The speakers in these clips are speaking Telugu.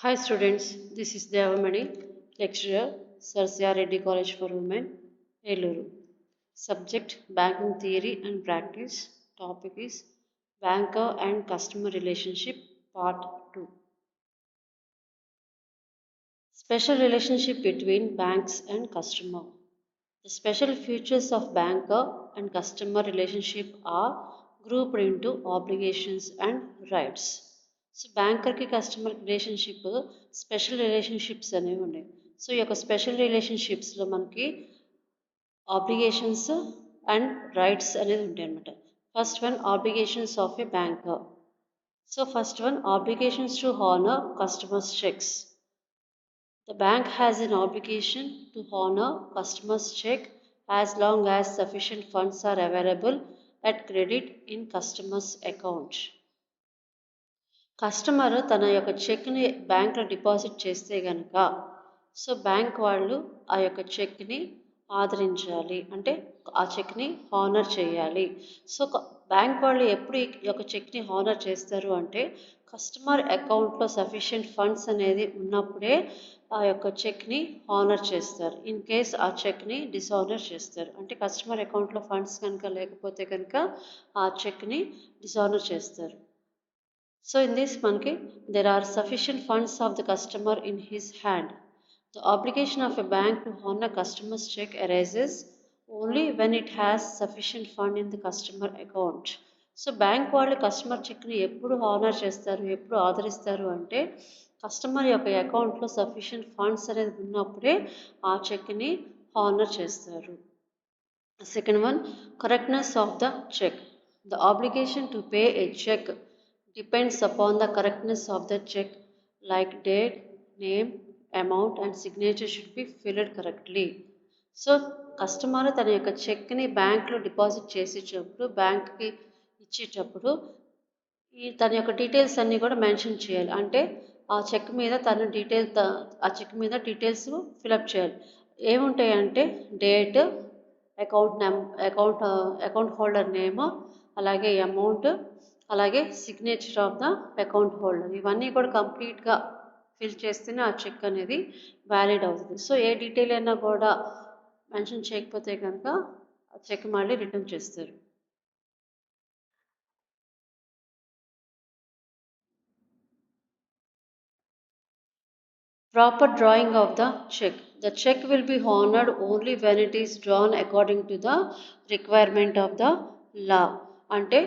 Hi students, this is Devamani, lecturer, Sir Reddy College for Women, Eluru. Subject Banking Theory and Practice. Topic is Banker and Customer Relationship, Part 2. Special relationship between banks and customer. The special features of banker and customer relationship are grouped into obligations and rights. So బ్యాంకర్కి కస్టమర్ రిలేషన్షిప్ స్పెషల్ రిలేషన్షిప్స్ అనేవి ఉన్నాయి. సో ఈ యొక్క స్పెషల్ రిలేషన్షిప్స్లో మనకి ఆబ్లిగేషన్స్ అండ్ రైట్స్ అనేది ఉంటాయి అన్నమాట. First one obligations of a banker. So first one obligations to honour customers checks. The bank has an obligation to honor customers' check as long as sufficient funds are available at credit in customer's account. Customer తన యొక్క చెక్ని బ్యాంక్లో డిపాజిట్ చేస్తే కనుక సో బ్యాంక్ వాళ్ళు ఆ యొక్క చెక్ని ఆదరించాలి, అంటే ఆ చెక్ని హానర్ చేయాలి. సో బ్యాంక్ వాళ్ళు ఎప్పుడు ఈ యొక్క చెక్ని హానర్ చేస్తారు అంటే కస్టమర్ అకౌంట్లో సఫిషియెంట్ ఫండ్స్ అనేది ఉన్నప్పుడే ఆ యొక్క చెక్ని హానర్ చేస్తారు. ఇన్ కేస్ ఆ చెక్ని డిసానర్ చేస్తారు, అంటే కస్టమర్ అకౌంట్లో ఫండ్స్ కనుక లేకపోతే కనుక ఆ చెక్ని డిసానర్ చేస్తారు. So in this monkey, there are sufficient funds of the customer in his hand. The obligation of a bank to honor customer's check arises only when it has sufficient fund in the customer account. So bank వాళ్ళు కస్టమర్ చెక్ని ఎప్పుడు హానర్ చేస్తారు, ఎప్పుడు ఆదరిస్తారు అంటే కస్టమర్ యొక్క అకౌంట్లో సఫిషియెంట్ ఫండ్స్ అనేది ఉన్నప్పుడే ఆ చెక్ని హానర్ చేస్తారు. Second one, correctness of the check. The obligation to pay a check depends upon the correctness of the check, like date, name, amount and signature should be filled correctly. So customer తన యొక్క చెక్ని బ్యాంక్లో డిపాజిట్ చేసేటప్పుడు, బ్యాంక్కి ఇచ్చేటప్పుడు తన యొక్క డీటెయిల్స్ అన్నీ కూడా మెన్షన్ చేయాలి. అంటే ఆ చెక్ మీద తన ఆ చెక్ మీద డీటెయిల్స్ ఫిలప్ చేయాలి. ఏముంటాయంటే డేట్, అకౌంట్ హోల్డర్ నేమ్, అలాగే అమౌంట్, అలాగే signature of the account holder. ఇవన్నీ కూడా కంప్లీట్గా ఫిల్ చేస్తేనే ఆ చెక్ అనేది వ్యాలిడ్ అవుతుంది. సో ఏ డీటెయిల్ అయినా కూడా మెన్షన్ చేయకపోతే కనుక ఆ చెక్ మళ్ళీ రిటర్న్ చేస్తారు. Proper drawing of the check. The check will be honored only when it is drawn according to the requirement of the law. అంటే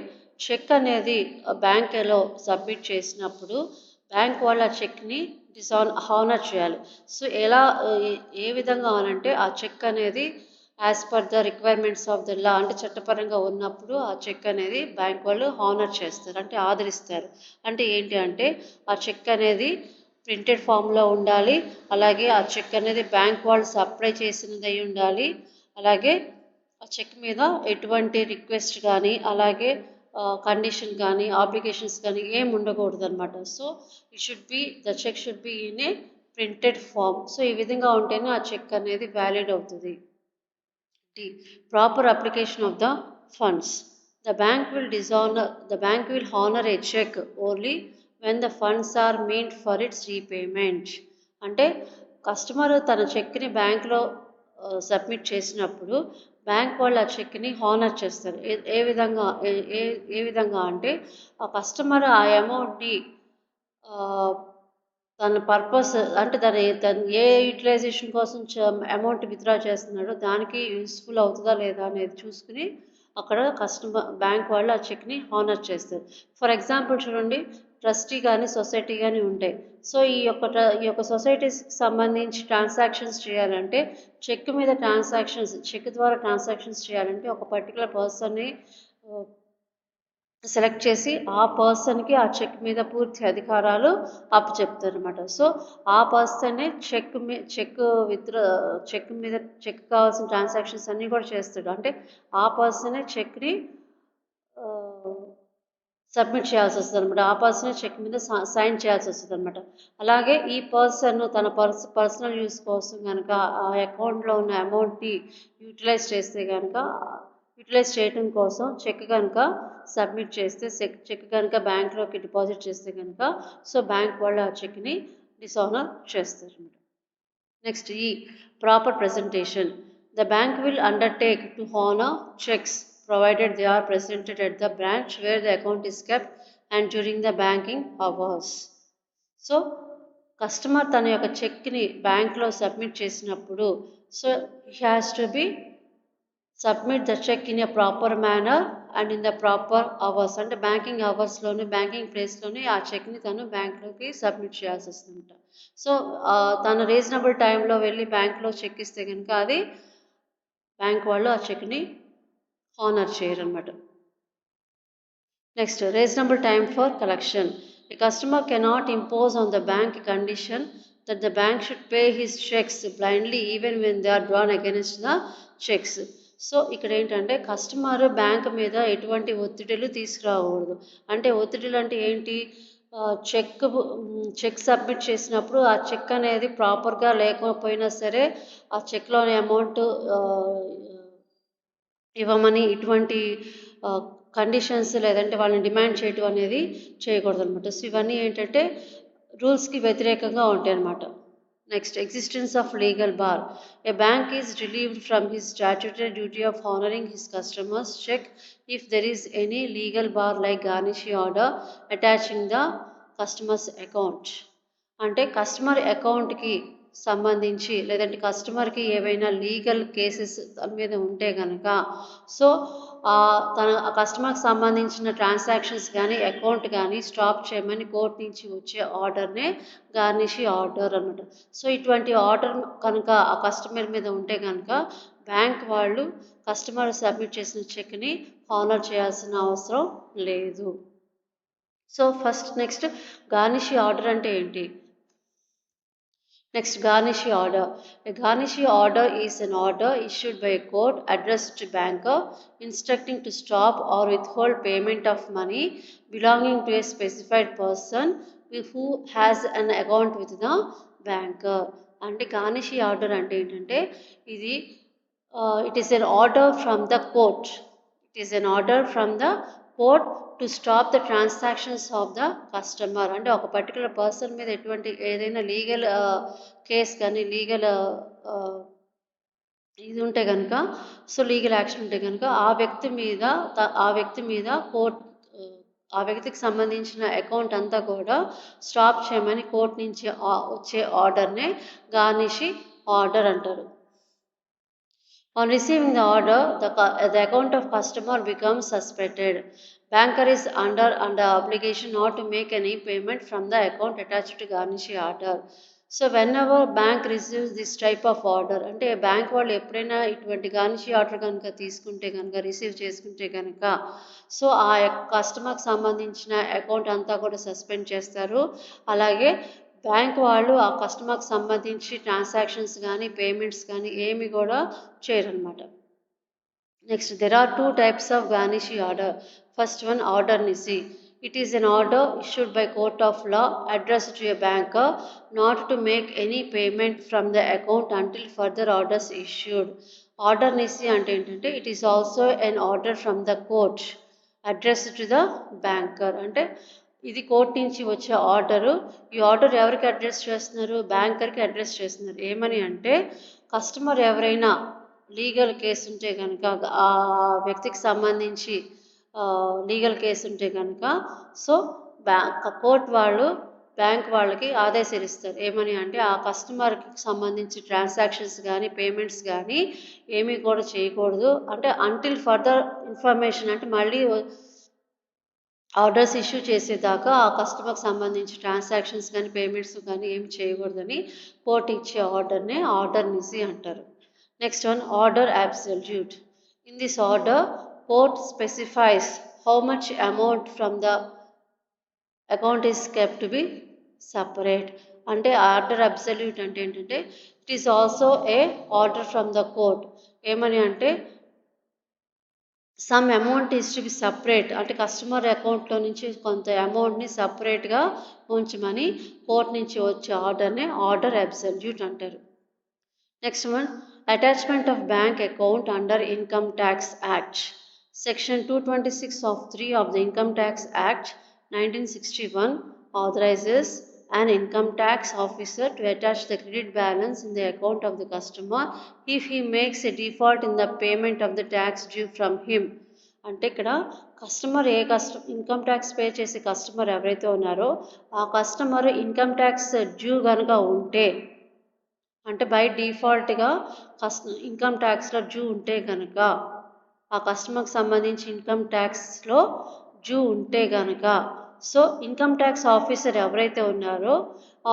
చెక్ అనేది బ్యాంకులో సబ్మిట్ చేసినప్పుడు బ్యాంక్ వాళ్ళ చెక్ని హానర్ చేయాలి. సో ఎలా ఏ విధంగా అనంటే ఆ చెక్ అనేది as per the requirements of the law, అంటే చట్టపరంగా ఉన్నప్పుడు ఆ చెక్ అనేది బ్యాంక్ వాళ్ళు హానర్ చేస్తారు, అంటే ఆదరిస్తారు. అంటే ఏంటి అంటే ఆ చెక్ అనేది ప్రింటెడ్ ఫామ్లో ఉండాలి, అలాగే ఆ చెక్ అనేది బ్యాంక్ వాళ్ళు సప్లై చేసినది అయి ఉండాలి, అలాగే ఆ చెక్ మీద ఎటువంటి రిక్వెస్ట్ కానీ అలాగే కండిషన్ కానీ ఆబ్లిగేషన్స్ కానీ ఏం ఉండకూడదు అనమాట. So the cheque should be in a printed form. So ఈ విధంగా ఉంటేనే ఆ చెక్ అనేది వ్యాలిడ్ అవుతుంది. Proper application of the funds. The bank will honor a check only when the funds are meant for its repayment. అంటే కస్టమర్ తన చెక్ని బ్యాంక్లో సబ్మిట్ చేసినప్పుడు బ్యాంక్ వాళ్ళు ఆ చెక్ని హానర్ చేస్తారు. ఏ విధంగా ఏ విధంగా అంటే ఆ కస్టమర్ ఆ అమౌంట్ని తన పర్పస్, అంటే తను ఏ యూటిలైజేషన్ కోసం అమౌంట్ విత్డ్రా చేస్తున్నాడో దానికి యూస్ఫుల్ అవుతుందా లేదా అనేది చూసుకుని అక్కడ బ్యాంక్ వాళ్ళు ఆ చెక్ని హానర్ చేస్తారు. ఫర్ ఎగ్జాంపుల్ చూడండి, ట్రస్టీ కానీ సొసైటీ కానీ ఉంటాయి. సో ఈ యొక్క సొసైటీస్కి సంబంధించి ట్రాన్సాక్షన్స్ చేయాలంటే చెక్ ద్వారా ట్రాన్సాక్షన్స్ చేయాలంటే ఒక పర్టికులర్ పర్సన్ని సెలెక్ట్ చేసి ఆ పర్సన్కి ఆ చెక్ మీద పూర్తి అధికారాలు అప్పచెప్తారు అనమాట. సో ఆ పర్సనే చెక్ మీద చెక్ కావాల్సిన ట్రాన్సాక్షన్స్ అన్నీ కూడా చేస్తాడు. అంటే ఆ పర్సనే చెక్ని సబ్మిట్ చేయాల్సి వస్తుంది అనమాట. ఆ పర్సనే చెక్ మీద సైన్ చేయాల్సి వస్తుంది అనమాట. అలాగే ఈ పర్సన్ తన పర్సనల్ యూస్ కోసం కనుక ఆ అకౌంట్లో ఉన్న అమౌంట్ని యూటిలైజ్ చేయడం కోసం చెక్ కనుక సబ్మిట్ చేస్తే, చెక్ కనుక బ్యాంక్లోకి డిపాజిట్ చేస్తే కనుక సో బ్యాంక్ వాళ్ళు ఆ చెక్ని డిసానర్ చేస్తారు. నెక్స్ట్ ఈ proper presentation. The bank will undertake to honour checks provided they are presented at the branch where the account is kept and during the banking hours. So customer తన యొక్క చెక్ని బ్యాంక్లో సబ్మిట్ చేసినప్పుడు so he has to be submit the cheque in a proper manner and in the proper hours, అంటే బ్యాంకింగ్ అవర్స్లోనే బ్యాంకింగ్ ప్లేస్లోనే ఆ చెక్ని తను బ్యాంక్లోకి సబ్మిట్ చేయాల్సి వస్తుంట. సో తను రీజనబుల్ టైంలో వెళ్ళి బ్యాంక్లో చెక్ ఇస్తే కనుక అది బ్యాంక్ వాళ్ళు ఆ చెక్ని హానర్ చేయరన్నమాట. Next reasonable time for collection. A customer cannot impose on the bank a condition that the bank should pay his checks blindly even when they are drawn against the checks. So ఇక్కడ ఏంటంటే కస్టమర్ బ్యాంక్ మీద ఎటువంటి ఒత్తిడిలు తీసుకురాకూడదు. అంటే ఒత్తిడిలు అంటే ఏంటి, చెక్ సబ్మిట్ చేసినప్పుడు ఆ చెక్ అనేది ప్రాపర్గా లేకపోయినా సరే ఆ చెక్లోని అమౌంట్ ఇవ్వమని ఇటువంటి కండిషన్స్ లేదంటే వాళ్ళని డిమాండ్ చేయటం అనేది చేయకూడదు అనమాట. సో ఇవన్నీ ఏంటంటే రూల్స్కి వ్యతిరేకంగా ఉంటాయి అన్నమాట. Next existence of legal bar. A bank is relieved from his statutory duty of honouring his customers cheque if there is any legal bar like garnishee order attaching the customer's account. అంటే కస్టమర్ అకౌంట్కి సంబంధించి లేదంటే కస్టమర్కి ఏవైనా లీగల్ కేసెస్ దాని మీద ఉంటే కనుక సో తన కస్టమర్కి సంబంధించిన ట్రాన్సాక్షన్స్ కానీ అకౌంట్ కానీ స్టాప్ చేయమని కోర్టు నుంచి వచ్చే ఆర్డర్నే గార్నిషీ ఆర్డర్ అన్నమాట. సో ఇటువంటి ఆర్డర్ కనుక ఆ కస్టమర్ మీద ఉంటే కనుక బ్యాంక్ వాళ్ళు కస్టమర్ సబ్మిట్ చేసిన చెక్ని హానర్ చేయాల్సిన అవసరం లేదు. సో ఫస్ట్ నెక్స్ట్ గార్నిషీ ఆర్డర్ అంటే ఏంటి? Next, garnishee order. A garnishee order is an order issued by a court addressed to banker instructing to stop or withhold payment of money belonging to a specified person who has an account with the banker. అంటే garnishee order అంటే ఏంటంటే ఇది it is an order from the court. It is an order from the court to stop the transactions of the customer. అంటే ఒక పర్టికులర్ పర్సన్ మీద ఎటువంటి ఏదైనా లీగల్ కేస్ కానీ లీగల్ ఇది ఉంటే కనుక సో లీగల్ యాక్షన్ ఉంటే కనుక ఆ వ్యక్తి మీద కోర్ట్ ఆ వ్యక్తికి సంబంధించిన అకౌంట్ అంతా కూడా స్టాప్ చేయమని కోర్ట్ నుంచి వచ్చే ఆర్డర్నే గార్నిషీ ఆర్డర్ అంటారు. On receiving the order, the account of customer becomes suspended. Banker is under obligation not to make any payment from the account attached to garnishee order. So whenever bank receives this type of order, అంటే బ్యాంక్ వాళ్ళు ఎప్పుడైనా ఇటువంటి గార్నిషీ ఆర్డర్ కనుక తీసుకుంటే కనుక రిసీవ్ చేసుకుంటే కనుక సో ఆ కస్టమర్కి సంబంధించిన అకౌంట్ అంతా కూడా సస్పెండ్ చేస్తారు. అలాగే బ్యాంక్ వాళ్ళు ఆ కస్టమర్కి సంబంధించి ట్రాన్సాక్షన్స్ కానీ పేమెంట్స్ కానీ ఏమి కూడా చేయరన్నమాట. Next there are 2 types of garnishee order. First one, order nisi. It is an order issued by court of law addressed to a banker not to make any payment from the account until further orders issued. Order nisi అంటే ఏంటంటే it is also an order from the court addressed to the banker. అంటే ఇది కోర్టు నుంచి వచ్చే ఆర్డరు. ఈ ఆర్డర్ ఎవరికి అడ్రస్ చేస్తున్నారు? బ్యాంకర్కి అడ్రస్ చేస్తున్నారు. ఏమని అంటే కస్టమర్ ఎవరైనా లీగల్ కేసు ఉంటే కనుక ఆ వ్యక్తికి సంబంధించి లీగల్ కేసు ఉంటే కనుక సో కోర్టు వాళ్ళు బ్యాంక్ వాళ్ళకి ఆదేశాలు ఇస్తారు. ఏమని అంటే ఆ కస్టమర్కి సంబంధించి ట్రాన్సాక్షన్స్ కానీ పేమెంట్స్ కానీ ఏమీ కూడా చేయకూడదు. అంటే అంటిల్ ఫర్దర్ ఇన్ఫర్మేషన్ అంటే మళ్ళీ ఆర్డర్స్ ఇష్యూ చేసేదాకా ఆ కస్టమర్కి సంబంధించి ట్రాన్సాక్షన్స్ కానీ పేమెంట్స్ కానీ ఏమి చేయకూడదని కోర్టు ఇచ్చే ఆర్డర్నే ఆర్డర్ నిసి అంటారు. Next one, order absolute. In this order court specifies how much amount from the account is kept to be separate. అంటే ఆర్డర్ అబ్సల్యూట్ అంటే ఏంటంటే it is also a order from the court. ఏమని అంటే some amount is to be separate, అంటే కస్టమర్ అకౌంట్లో నుంచి కొంత అమౌంట్ని సపరేట్గా ఉంచమని కోర్ట్ నుంచి వచ్చే ఆర్డర్నే ఆర్డర్ అబ్సల్యూట్ అంటారు. Next one, attachment of bank account under income tax act. Section 226 of 3 of the Income Tax Act 1961 authorizes an income tax officer to attach the credit balance in the account of the customer if he makes a default in the payment of the tax due from him. అంటే ఇక్కడ కస్టమర్ ఇన్కమ్ ట్యాక్స్ పే చేసే కస్టమర్ ఎవరైతే ఉన్నారో ఆ కస్టమర్ ఇన్కమ్ ట్యాక్స్ డ్యూ కనుక ఉంటే, అంటే బై డిఫాల్ట్గా ఇన్కమ్ ట్యాక్స్లో డ్యూ ఉంటే కనుక, ఆ కస్టమర్కి సంబంధించి ఇన్కమ్ ట్యాక్స్లో డ్యూ ఉంటే కనుక, సో ఇన్కమ్ ట్యాక్స్ ఆఫీసర్ ఎవరైతే ఉన్నారో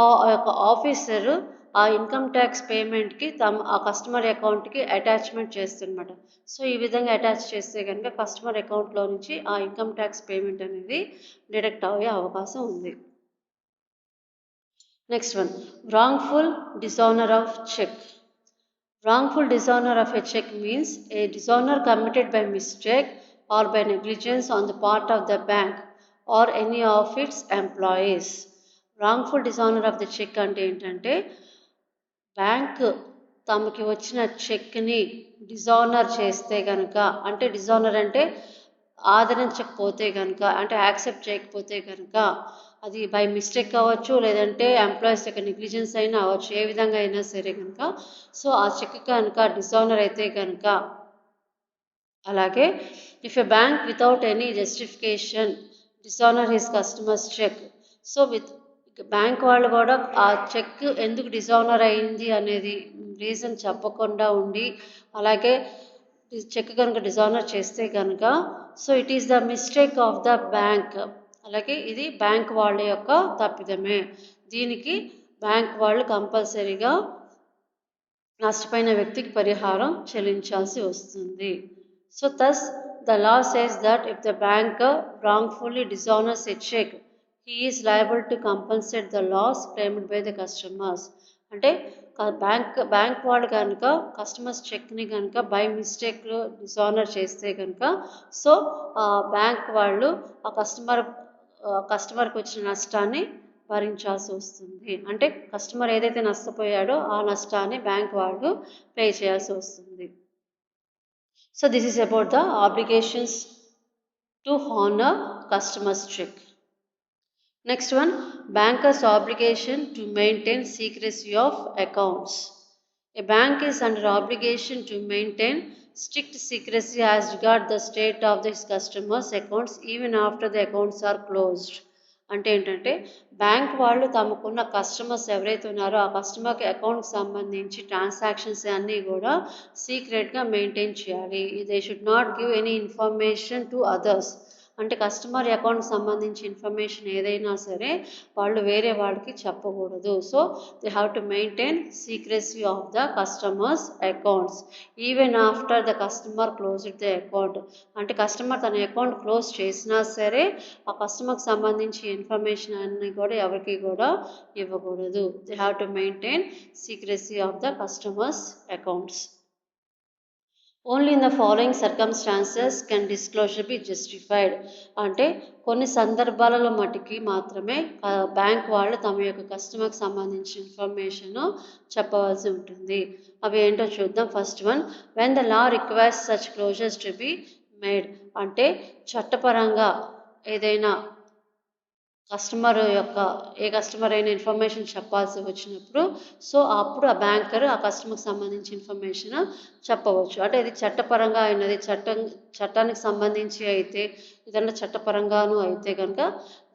ఆ యొక్క ఆఫీసరు ఆ ఇన్కమ్ ట్యాక్స్ పేమెంట్కి ఆ కస్టమర్ అకౌంట్కి అటాచ్మెంట్ చేస్తుందన్నమాట. సో ఈ విధంగా అటాచ్ చేస్తే కనుక కస్టమర్ అకౌంట్లో నుంచి ఆ ఇన్కమ్ ట్యాక్స్ పేమెంట్ అనేది డిడక్ట్ అయ్యే అవకాశం ఉంది. Next one, wrongful dishonor of check. Wrongful dishonor of a check means a dishonor committed by mistake or by negligence on the part of the bank or any of its employees. Wrongful dishonor of the check అంటే ఏంటంటే, బ్యాంక్ తమకి వచ్చిన చెక్ని డిజానర్ చేస్తే కనుక, అంటే డిజానర్ అంటే ఆదరించకపోతే కనుక, అంటే యాక్సెప్ట్ చేయకపోతే కనుక, అది బై మిస్టేక్ అవ్వచ్చు, లేదంటే ఎంప్లాయీస్ యొక్క నెగ్లిజెన్స్ అయినా అవ్వచ్చు, ఏ విధంగా అయినా సరే కనుక, సో ఆ చెక్ కనుక డిజానర్ అయితే కనుక, అలాగే if a bank without any justification dishonour his customers cheque, so bank వాళ్ళు కూడా ఆ చెక్ ఎందుకు డిజానర్ అయింది అనేది రీజన్ చెప్పకుండా ఉండి, అలాగే చెక్ కనుక డిజానర్ చేస్తే కనుక, so it is the mistake of the bank, అలాగే ఇది బ్యాంక్ వాళ్ళ యొక్క తప్పిదమే, దీనికి బ్యాంక్ వాళ్ళు కంపల్సరీగా నష్టపోయిన వ్యక్తికి పరిహారం చెల్లించాల్సి వస్తుంది. So thus the law says that if the banker wrongfully dishonors a check, he is liable to compensate the loss claimed by the customers. అంటే బ్యాంక్ వాళ్ళు కనుక కస్టమర్స్ చెక్ని కనుక బై మిస్టేక్ డిజానర్ చేస్తే కనుక, సో బ్యాంక్ వాళ్ళు ఆ కస్టమర్కి వచ్చిన నష్టాన్ని భరించాల్సి వస్తుంది. అంటే కస్టమర్ ఏదైతే నష్టపోయాడో ఆ నష్టాన్ని బ్యాంక్ వాళ్ళు పే చేయాల్సి వస్తుంది. So this is about the obligations to honour customers cheque. Next one, banker's obligation to maintain secrecy of accounts. A bank is under obligation to maintain strict secrecy as regards the state of its customers' accounts even after the accounts are closed. అంటే ఏంటంటే, బ్యాంక్ వాళ్ళు తమకున్న కస్టమర్స్ ఎవరైతే ఉన్నారో ఆ కస్టమర్కి అకౌంట్కి సంబంధించి ట్రాన్సాక్షన్స్ అన్నీ కూడా సీక్రెట్గా మెయింటైన్ చేయాలి. They should not give any information to others. అంటే కస్టమర్ అకౌంట్కి సంబంధించి ఇన్ఫర్మేషన్ ఏదైనా సరే వాళ్ళు వేరే వాళ్ళకి చెప్పకూడదు. So they have to maintain secrecy of the customers accounts even after the customer closed the account. అంటే కస్టమర్ తన అకౌంట్ క్లోజ్ చేసినా సరే ఆ కస్టమర్కి సంబంధించి ఇన్ఫర్మేషన్ అన్నీ కూడా ఎవరికి కూడా ఇవ్వకూడదు. They have to maintain secrecy of the customers accounts. Only in the following circumstances can disclosure be justified. అంటే కొన్ని సందర్భాలలో మటుకి మాత్రమే బ్యాంక్ వాళ్ళు తమ యొక్క కస్టమర్కి సంబంధించిన ఇన్ఫర్మేషన్ చెప్పవలసి ఉంటుంది. అవి ఏంటో చూద్దాం. First one, when the law requires such closures to be made. అంటే చట్టపరంగా ఏదైనా ఏ కస్టమర్ అయినా ఇన్ఫర్మేషన్ చెప్పాల్సి వచ్చినప్పుడు, సో అప్పుడు ఆ బ్యాంకర్ ఆ కస్టమర్కి సంబంధించి ఇన్ఫర్మేషన్ చెప్పవచ్చు. అంటే ఇది చట్టపరంగా అయినది, చట్టానికి సంబంధించి అయితే, ఏదన్నా చట్టపరంగాను అయితే కనుక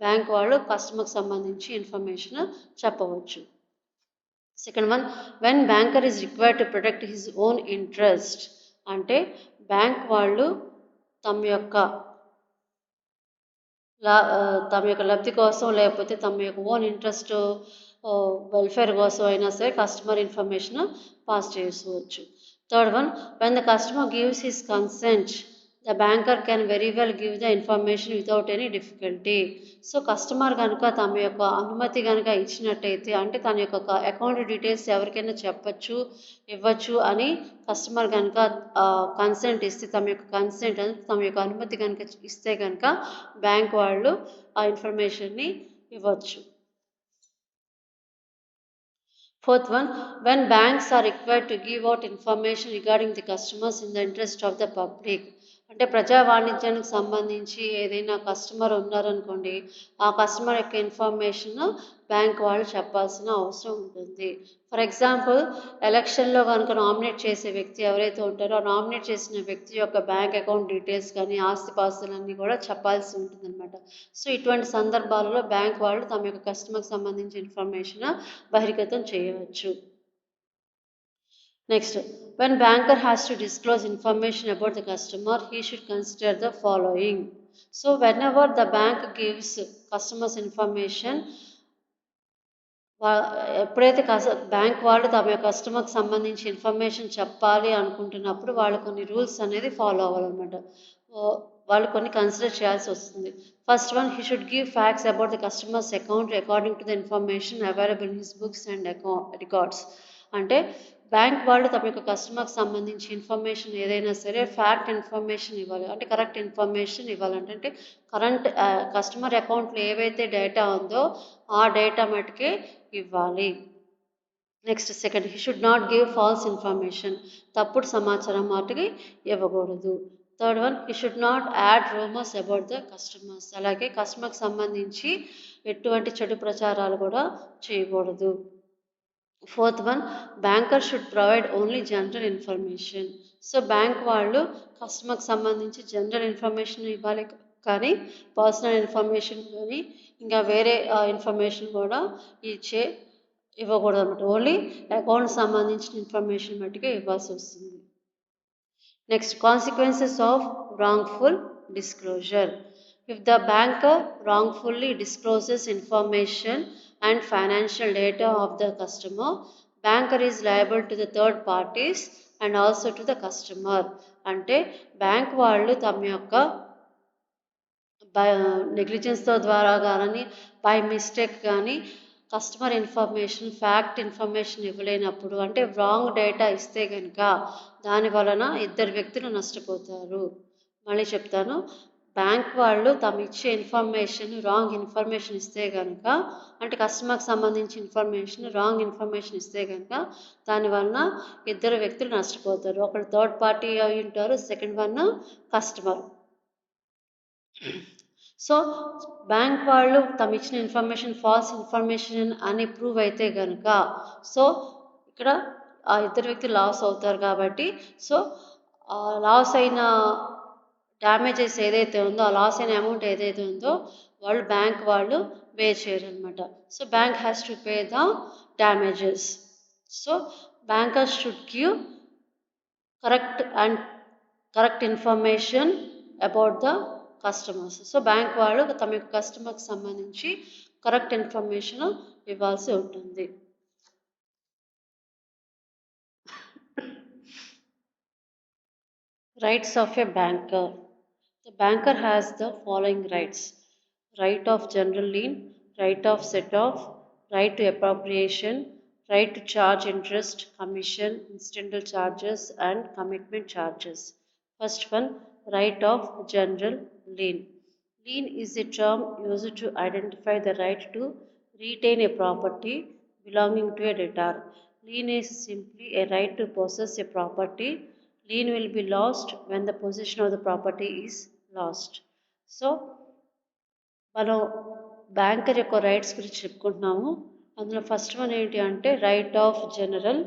బ్యాంక్ వాళ్ళు కస్టమర్కి సంబంధించి ఇన్ఫర్మేషన్ చెప్పవచ్చు. Second one, when banker is required to protect his own interest. అంటే బ్యాంక్ వాళ్ళు తమ యొక్క లబ్ధి కోసం, లేకపోతే తమ యొక్క ఓన్ ఇంట్రెస్ట్ వెల్ఫేర్ కోసం అయినా సరే కస్టమర్ ఇన్ఫర్మేషన్ పాస్ చేసుకోవచ్చు. Third one, when the customer gives his consent the banker can very well give the information without any difficulty. So customer కనుక తమ యొక్క అనుమతి కనుక ఇచ్చినట్టయితే, అంటే తన యొక్క అకౌంట్ డీటెయిల్స్ ఎవరికైనా ఇవ్వచ్చు అని కస్టమర్ కనుక కన్సెంట్ ఇస్తే, తమ యొక్క అనుమతి కనుక ఇస్తే కనుక బ్యాంక్ వాళ్ళు ఆ ఇన్ఫర్మేషన్ని ఇవ్వచ్చు. Fourth one, when banks are required to give out information regarding the customers in the interest of the public. అంటే ప్రజా వాణిజ్యానికి సంబంధించి ఏదైనా కస్టమర్ ఉన్నారనుకోండి, ఆ కస్టమర్ యొక్క ఇన్ఫర్మేషన్ బ్యాంక్ వాళ్ళు చెప్పాల్సిన అవసరం ఉంటుంది. ఫర్ ఎగ్జాంపుల్ ఎలక్షన్‌లో గనుక నామినేట్ చేసే వ్యక్తి ఎవరైతే ఉంటారో, ఆ నామినేట్ చేసిన వ్యక్తి యొక్క బ్యాంక్ అకౌంట్ డీటెయిల్స్ కానీ, ఆస్తిపాస్తులన్నీ కూడా చెప్పాల్సి ఉంటుందనమాట. సో, ఇటువంటి సందర్భాలలో బ్యాంక్ వాళ్ళు తమ యొక్క కస్టమర్‌కి సంబంధించిన ఇన్ఫర్మేషన్ బహిర్గతం చేయవచ్చు. Next, when banker has to disclose information about the customer, he should consider the following. So, whenever the bank gives customers information, ఎప్పుడైతే బ్యాంక్ వాళ్ళు తమ కస్టమర్కి సంబంధించి ఇన్ఫర్మేషన్ చెప్పాలి అనుకుంటున్నప్పుడు వాళ్ళు కొన్ని రూల్స్ అనేది ఫాలో అవ్వాలన్నమాట. వాళ్ళు కొన్ని కన్సిడర్ చేయాల్సి వస్తుంది. First one, he should give facts about the customer's account according to the information available in his books and records. అంటే బ్యాంక్ వాళ్ళు తమ యొక్క కస్టమర్కి సంబంధించి ఇన్ఫర్మేషన్ ఏదైనా సరే ఫ్యాక్ట్ ఇన్ఫర్మేషన్ ఇవ్వాలి. అంటే కరెక్ట్ ఇన్ఫర్మేషన్ ఇవ్వాలంటే అంటే కరెంట్ కస్టమర్ అకౌంట్లో ఏవైతే డేటా ఉందో ఆ డేటా మటుకే ఇవ్వాలి. Next second, he should not give false information. తప్పుడు సమాచారం మటుకి ఇవ్వకూడదు. Third one, he should not add rumours about the customers. అలాగే కస్టమర్కి సంబంధించి ఎటువంటి చెడు ప్రచారాలు కూడా చేయకూడదు. Fourth one, banker should provide only general information. So bank వాళ్ళు కస్టమర్కి సంబంధించి జనరల్ ఇన్ఫర్మేషన్ ఇవ్వాలి, కానీ పర్సనల్ ఇన్ఫర్మేషన్ కానీ ఇంకా వేరే ఇన్ఫర్మేషన్ కూడా ఇవ్వకూడదు అనమాట. ఓన్లీ అకౌంట్ సంబంధించిన ఇన్ఫర్మేషన్ మట్టుకే ఇవ్వాల్సి వస్తుంది. Next, consequences of wrongful disclosure. If the banker wrongfully discloses information and financial data of the customer, banker is liable to the third parties and also to the customer. అంటే బ్యాంక్ వాళ్ళు తమ యొక్క నెగ్లిజెన్స్తో ద్వారా కానీ బై మిస్టేక్ కానీ కస్టమర్ ఇన్ఫర్మేషన్ ఫ్యాక్ట్ ఇన్ఫర్మేషన్ ఇవ్వలేనప్పుడు అంటే రాంగ్ డేటా ఇస్తే కనుక దాని వలన ఇద్దరు వ్యక్తులు నష్టపోతారు. మళ్ళీ చెప్తాను, బ్యాంక్ వాళ్ళు తమ ఇచ్చే ఇన్ఫర్మేషన్ రాంగ్ ఇన్ఫర్మేషన్ ఇస్తే కనుక అంటే కస్టమర్కి సంబంధించి రాంగ్ ఇన్ఫర్మేషన్ ఇస్తే కనుక దానివలన ఇద్దరు వ్యక్తులు నష్టపోతారు. ఒకరు థర్డ్ పార్టీ అయి ఉంటారు, second one customer. So bank వాళ్ళు తమ ఇచ్చిన ఇన్ఫర్మేషన్ ఫాల్స్ ఇన్ఫర్మేషన్ అని ప్రూవ్ అయితే కనుక సో ఇక్కడ ఆ ఇద్దరు వ్యక్తులు లాస్ అవుతారు. కాబట్టి సో లాస్ అయిన డ్యామేజెస్ ఏదైతే ఉందో ఆ లాస్ అయిన అమౌంట్ ఏదైతే ఉందో వాళ్ళు బ్యాంక్ వాళ్ళు పే చేయరనమాట. So bank has to pay the damages. So bankers should give correct information about the customers. So bank వాళ్ళు తమ యొక్క కస్టమర్కి సంబంధించి కరెక్ట్ ఇన్ఫర్మేషన్ ఇవ్వాల్సి ఉంటుంది. Rights of a banker. The banker has the following rights: right of general lien, right of set off, right to appropriation, right to charge interest, commission, incidental charges, and commitment charges. First one, right of general lien. Lien is a term used to identify the right to retain a property belonging to a debtor. Lien is simply a right to possess a property. Lien will be lost when the possession of the property is lost. So మనం బ్యాంకర్ యొక్క రైట్స్ గురించి చెప్పుకుంటున్నాము. అందులో ఫస్ట్ వన్ ఏంటి అంటే right of general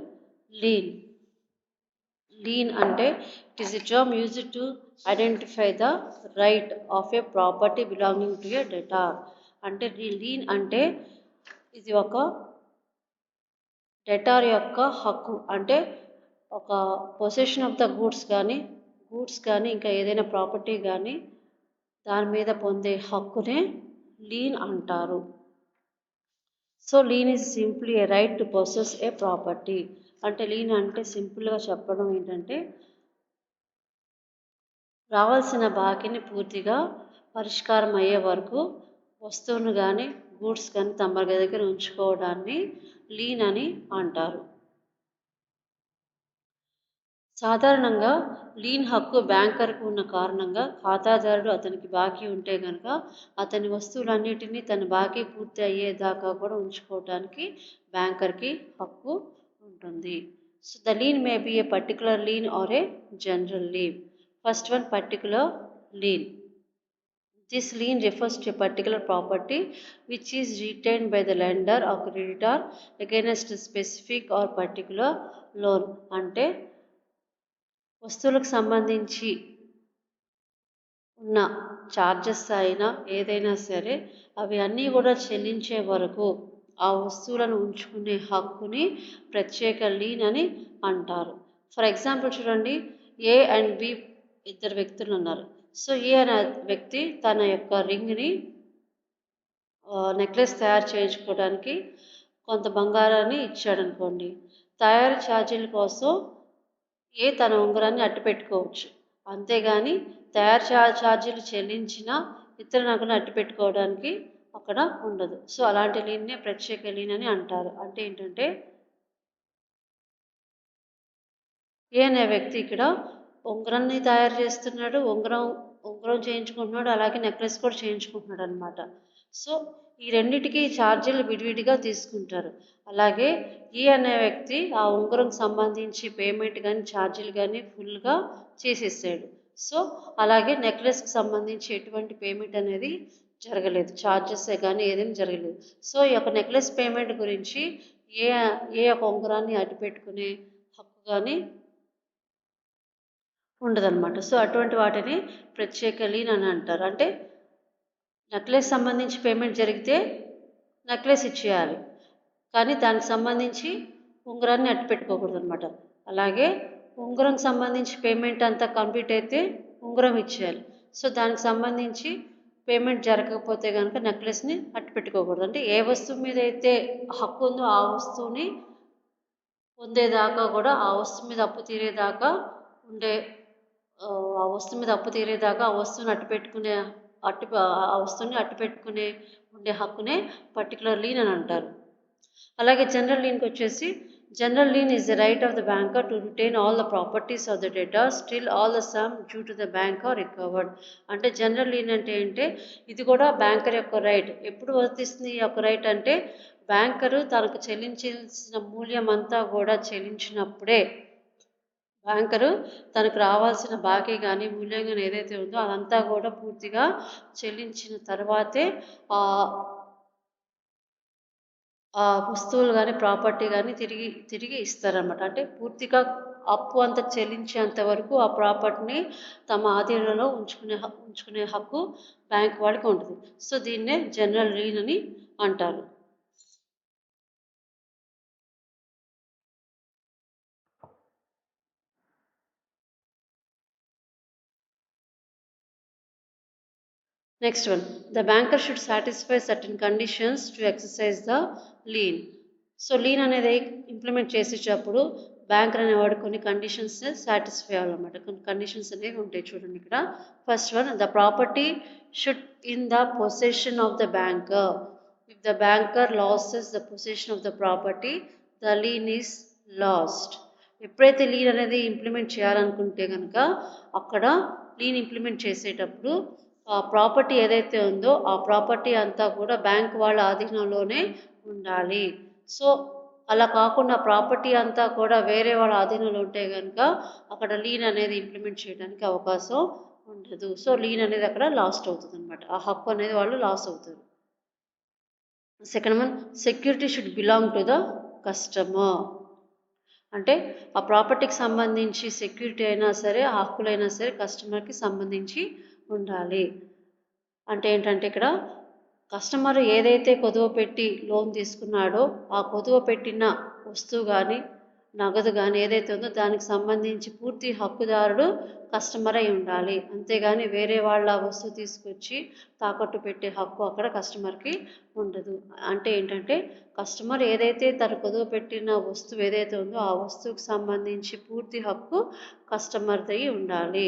lien. Lien అంటే it is a term used to identify the right of a property belonging to a debtor. అంటే లీన్ అంటే ఇది ఒక డెటార్ యొక్క హక్కు. అంటే ఒక పొసెషన్ ఆఫ్ ద గూడ్స్ కానీ ఇంకా ఏదైనా ప్రాపర్టీ కానీ దాని మీద పొందే హక్కునే లీన్ అంటారు. So lean is simply A right to possess A property. అంటే లీన్ అంటే సింపుల్గా చెప్పడం ఏంటంటే రావాల్సిన బాకీని పూర్తిగా పరిష్కారం అయ్యే వరకు వస్తువును కానీ గూడ్స్ కానీ తమ దగ్గర ఉంచుకోవడాన్ని లీన్ అని అంటారు. సాధారణంగా లీన్ హక్కు బ్యాంకర్కు ఉన్న కారణంగా ఖాతాదారుడు అతనికి బాకీ ఉంటే కనుక అతని వస్తువులన్నిటినీ తన బాకీ పూర్తి అయ్యేదాకా కూడా ఉంచుకోవడానికి బ్యాంకర్కి హక్కు ఉంటుంది. So the lien may be a particular lien or a general lien. First one particular lien. This lien refers to a particular property which is retained by the lender or creditor against a specific or particular loan. అంటే వస్తువులకు సంబంధించి ఉన్న చార్జెస్ అయినా ఏదైనా సరే అవి అన్నీ కూడా చెల్లించే వరకు ఆ వస్తువులను ఉంచుకునే హక్కుని ప్రత్యేక లీన్ అని అంటారు. ఫర్ ఎగ్జాంపుల్ చూడండి, ఏ అండ్ బి ఇద్దరు వ్యక్తులు ఉన్నారు. సో ఏ అనే వ్యక్తి తన యొక్క రింగ్ని నెక్లెస్ తయారు చేయించుకోవడానికి కొంత బంగారాన్ని ఇచ్చాడనుకోండి. తయారీ ఛార్జీల కోసం ఏ తన ఉంగరాన్ని అట్టు పెట్టుకోవచ్చు. అంతేగాని తయారు ఛార్జీలు చెల్లించిన ఇతర నగలను అట్టు పెట్టుకోవడానికి అక్కడ ఉండదు. సో అలాంటి లీన్నే ప్రత్యేక లీన్ అని అంటారు. అంటే ఏంటంటే ఏ అనే వ్యక్తి ఇక్కడ ఉంగరాన్ని తయారు చేస్తున్నాడు, ఉంగరం చేయించుకుంటున్నాడు, అలాగే నెక్లెస్ కూడా చేయించుకుంటున్నాడు అనమాట. సో ఈ రెండిటికి ఛార్జీలు విడివిడిగా తీసుకుంటారు. అలాగే ఈ అనే వ్యక్తి ఆ ఉంగరం సంబంధించి పేమెంట్ కానీ ఛార్జీలు కానీ ఫుల్గా చేసేసాడు. సో అలాగే నెక్లెస్కి సంబంధించి ఎటువంటి పేమెంట్ అనేది జరగలేదు, ఛార్జెస్ కానీ ఏదైనా జరగలేదు. సో ఈ యొక్క నెక్లెస్ పేమెంట్ గురించి ఏ ఏ యొక్క ఉంగరాన్ని అడ్డు పెట్టుకునే హక్కు కానీ ఉండదన్నమాట. సో అటువంటి వాటిని ప్రత్యేక లీన్ అని అంటారు. అంటే నెక్లెస్ సంబంధించి పేమెంట్ జరిగితే నెక్లెస్ ఇచ్చేయాలి, కానీ దానికి సంబంధించి ఉంగరాన్ని అట్టు పెట్టుకోకూడదు అనమాట. అలాగే ఉంగరం సంబంధించి పేమెంట్ అంతా కంప్లీట్ అయితే ఉంగరం ఇచ్చేయాలి. సో దానికి సంబంధించి పేమెంట్ జరగకపోతే కనుక నెక్లెస్ని అట్టు పెట్టుకోకూడదు. అంటే ఏ వస్తువు మీద అయితే హక్కు ఉందో ఆ వస్తువుని పొందేదాకా కూడా ఆ వస్తువు మీద అప్పు తీరేదాకా ఉండే ఆ వస్తువు మీద అప్పు తీరేదాకా ఆ వస్తువుని ఆ వస్తువుని అట్టు పెట్టుకునే ఉండే హక్కునే పర్టికులర్ లీన్ అని అంటారు. అలాగే జనరల్ లీన్కి వచ్చేసి, general lien is the right of the banker to retain all the properties of the debtor still all the sum due to the bank are recovered. అంటే జనరల్ లీన్ అంటే ఇది కూడా బ్యాంకర్ యొక్క రైట్. ఎప్పుడు వర్తిస్తుంది ఈ యొక్క రైట్ అంటే బ్యాంకరు తనకు చెల్లించాల్సిన మూల్యం అంతా కూడా చెల్లించినప్పుడే, బ్యాంకరు తనకు రావాల్సిన బాకీ కానీ మూల్యం కానీ ఏదైతే ఉందో అదంతా కూడా పూర్తిగా చెల్లించిన తర్వాతే ఆ వస్తువులు కానీ ప్రాపర్టీ కానీ తిరిగి ఇస్తారన్నమాట. అంటే పూర్తిగా అప్పు అంతా చెల్లించేంత వరకు ఆ ప్రాపర్టీని తమ ఆధీనంలో ఉంచుకునే హక్కు బ్యాంక్ వాళ్ళకి ఉంటుంది. సో దీన్నే జనరల్ లీన్ అని అంటారు. Next one, the banker should satisfy certain conditions to exercise the lien. So lean అనేది ఇంప్లిమెంట్ చేసేటప్పుడు బ్యాంకర్ అనేవాడు కొన్ని కండిషన్స్ సాటిస్ఫై అవ్వాలన్నమాట. కొన్ని కండిషన్స్ అనేవి ఉంటాయి చూడండి ఇక్కడ. First one, the property should in the possession of the banker. If the banker losses the possession of the property, the lean is lost. ఎప్పుడైతే లీన్ అనేది ఇంప్లిమెంట్ చేయాలనుకుంటే కనుక అక్కడ లీన్ ఇంప్లిమెంట్ చేసేటప్పుడు ఆ ప్రాపర్టీ ఏదైతే ఉందో ఆ ప్రాపర్టీ అంతా కూడా బ్యాంక్ వాళ్ళ ఆధీనంలోనే ఉండాలి. సో అలా కాకుండా ప్రాపర్టీ అంతా కూడా వేరే వాళ్ళ ఆధీనంలో ఉంటే కనుక అక్కడ లీన్ అనేది ఇంప్లిమెంట్ చేయడానికి అవకాశం ఉండదు. సో లీన్ అనేది అక్కడ లాస్ట్ అవుతుంది అనమాట. ఆ హక్కు అనేది వాళ్ళు లాస్ అవుతారు. Second one, security should belong to the customer. అంటే ఆ ప్రాపర్టీకి సంబంధించి సెక్యూరిటీ అయినా సరే, ఆ హక్కులైనా సరే కస్టమర్కి సంబంధించి ఉండాలి. అంటే ఏంటంటే ఇక్కడ కస్టమర్ ఏదైతే కుదువ పెట్టి లోన్ తీసుకున్నాడో ఆ కుదువ పెట్టిన వస్తువు కానీ నగదు కానీ ఏదైతే ఉందో దానికి సంబంధించి పూర్తి హక్కుదారుడు కస్టమర్ అయి ఉండాలి. అంతేగాని వేరే వాళ్ళ వస్తువు తీసుకొచ్చి తాకట్టు పెట్టే హక్కు అక్కడ కస్టమర్కి ఉండదు. అంటే ఏంటంటే కస్టమర్ ఏదైతే తను కుదువ పెట్టిన వస్తువు ఏదైతే ఉందో ఆ వస్తువుకి సంబంధించి పూర్తి హక్కు కస్టమర్ది ఉండాలి.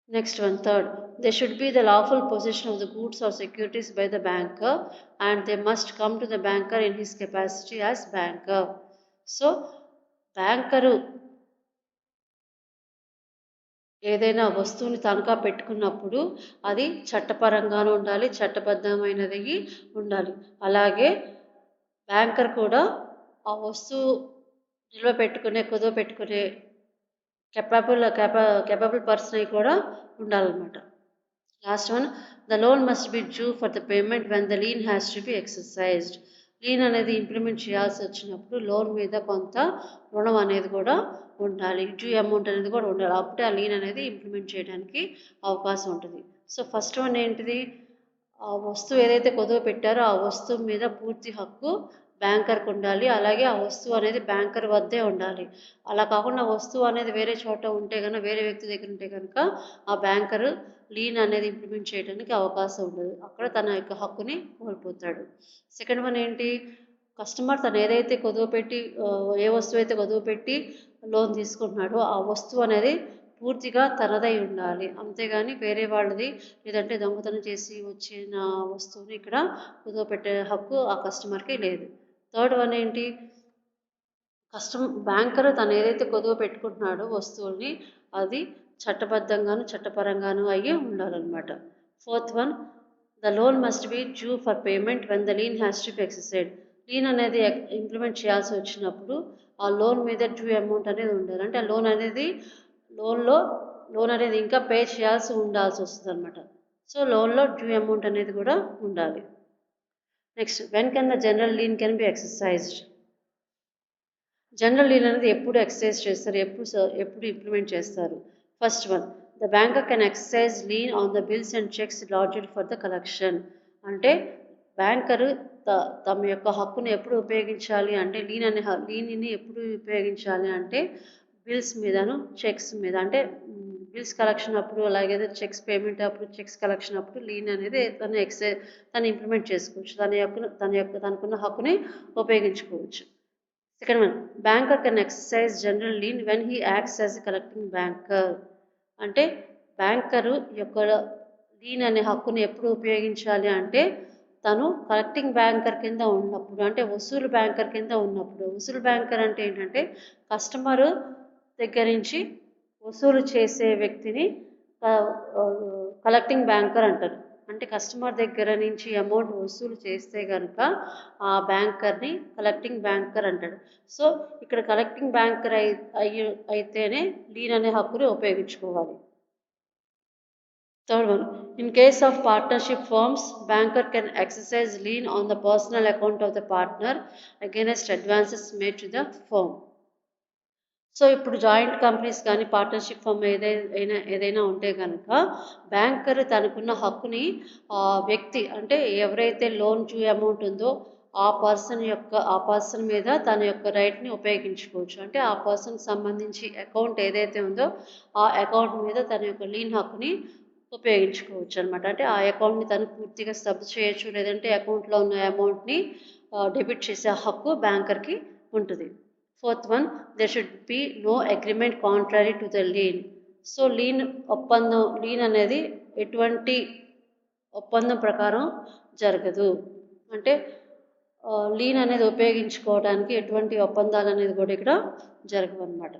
Next one, third, there should be the lawful possession of the goods or securities by the banker and they must come to the banker in his capacity as banker. So, banker ఏదైనా వస్తువుని తనఖా పెట్టుకున్నప్పుడు అది చట్టపరంగానూ ఉండాలి, చట్టబద్ధమైనది ఉండాలి. అలాగే బ్యాంకర్ కూడా ఆ వస్తువు కుదువ పెట్టుకునే కేపబుల్ పర్సన్ అయి కూడా ఉండాలన్నమాట. Last one, the loan must be due for the payment when the lean has to B exercised. Lean అనేది ఇంప్లిమెంట్ చేయాల్సి వచ్చినప్పుడు లోన్ మీద కొంత రుణం అనేది కూడా ఉండాలి, డ్యూ అమౌంట్ అనేది కూడా ఉండాలి. అప్పుడే ఆ లీన్ అనేది ఇంప్లిమెంట్ చేయడానికి అవకాశం ఉంటుంది. సో ఫస్ట్ వన్ ఏంటిది, ఆ వస్తువు ఏదైతే కుదువ పెట్టారో ఆ వస్తువు మీద పూర్తి హక్కు బ్యాంకర్కి ఉండాలి. అలాగే ఆ వస్తువు అనేది బ్యాంకర్ వద్దే ఉండాలి. అలా కాకుండా వస్తువు అనేది వేరే చోట ఉంటే కనుక, వేరే వ్యక్తి దగ్గర ఉంటే కనుక ఆ బ్యాంకరు లీన్ అనేది ఇంప్లిమెంట్ చేయడానికి అవకాశం ఉండదు. అక్కడ తన యొక్క హక్కుని కోల్పోతాడు. సెకండ్ వన్ ఏంటి, కస్టమర్ తను ఏదైతే కుదువ పెట్టి ఏ వస్తువు అయితే కుదువ పెట్టి లోన్ తీసుకుంటున్నాడో ఆ వస్తువు అనేది పూర్తిగా తనదై ఉండాలి. అంతేగాని వేరే వాళ్ళది లేదంటే దొంగతనం చేసి వచ్చిన వస్తువుని ఇక్కడ కుదువ పెట్టే హక్కు ఆ కస్టమర్కి లేదు. థర్డ్ వన్ ఏంటి, బ్యాంకర్ తను ఏదైతే కుదువ పెట్టుకుంటున్నాడో వస్తువుల్ని అది చట్టబద్ధంగాను చట్టపరంగాను అయ్యి ఉండాలన్నమాట. Fourth one, the loan must be due for payment when the lean has to B exercised. Lean అనేది ఇంప్లిమెంట్ చేయాల్సి వచ్చినప్పుడు ఆ లోన్ మీద డ్యూ అమౌంట్ అనేది ఉండాలి. అంటే ఆ లోన్ అనేది ఇంకా పే చేయాల్సి వస్తుంది అనమాట. సో లోన్లో డ్యూ అమౌంట్ అనేది కూడా ఉండాలి. Next, when can the general lean can be exercised. General lean అనేది ఎప్పుడు ఎక్సర్సైజ్ చేస్తారు, ఎప్పుడు ఇంప్లిమెంట్ చేస్తారు? First one, the banker can exercise lien on the bills and checks lodged for the collection. అంటే బ్యాంకరు తమ యొక్క హక్కును ఎప్పుడు ఉపయోగించాలి అంటే, లీన్ని ఎప్పుడు ఉపయోగించాలి అంటే బిల్స్ మీదను చెక్స్ మీద. అంటే బిల్స్ కలెక్షన్ అప్పుడు, అలాగే చెక్స్ పేమెంట్ అప్పుడు, చెక్స్ కలెక్షన్ అప్పుడు లీన్ అనేది తను ఇంప్లిమెంట్ చేసుకోవచ్చు. తనకున్న హక్కుని ఉపయోగించుకోవచ్చు. Second one, banker can exercise general lean when he acts as a collecting banker. అంటే బ్యాంకరు యొక్క లీన్ అనే హక్కుని ఎప్పుడు ఉపయోగించాలి అంటే తను కలెక్టింగ్ బ్యాంకర్ కింద ఉన్నప్పుడు, అంటే వసూలు బ్యాంకర్ కింద ఉన్నప్పుడు. వసూలు బ్యాంకర్ అంటే ఏంటంటే కస్టమరు దగ్గర నుంచి వసూలు చేసే వ్యక్తిని కలెక్టింగ్ బ్యాంకర్ అంటారు. అంటే కస్టమర్ దగ్గర నుంచి అమౌంట్ వసూలు చేస్తే కనుక ఆ బ్యాంకర్ని కలెక్టింగ్ బ్యాంకర్ అంటాడు. సో ఇక్కడ కలెక్టింగ్ బ్యాంకర్ అయితేనే లీన్ అనే హక్కుని ఉపయోగించుకోవాలి. Third one, in case of partnership firms, banker can exercise lien on the personal account of the partner against advances made to the firm. So ఇప్పుడు జాయింట్ కంపెనీస్ కానీ పార్ట్నర్షిప్ ఫర్మ్ ఏదైనా ఉంటే కనుక బ్యాంకర్ తనకున్న హక్కుని వ్యక్తి, అంటే ఎవరైతే లోన్ డ్యూ అమౌంట్ ఉందో ఆ పర్సన్ మీద తన యొక్క రైట్ని ఉపయోగించుకోవచ్చు. అంటే ఆ పర్సన్కి సంబంధించి అకౌంట్ ఏదైతే ఉందో ఆ అకౌంట్ మీద తన యొక్క లీన్ హక్కుని ఉపయోగించుకోవచ్చు అనమాట. అంటే ఆ అకౌంట్ని తను పూర్తిగా స్టబ్ చేయొచ్చు, లేదంటే అకౌంట్లో ఉన్న అమౌంట్ని డెబిట్ చేసే హక్కు బ్యాంకర్కి ఉంటుంది. Fourth one, there should be no agreement contrary to the lien. So lean అనేది ఎటువంటి ఒప్పందం ప్రకారం జరగదు. అంటే లీన్ అనేది ఉపయోగించుకోవడానికి ఎటువంటి ఒప్పందాలు అనేది కూడా ఇక్కడ జరగవు అన్నమాట.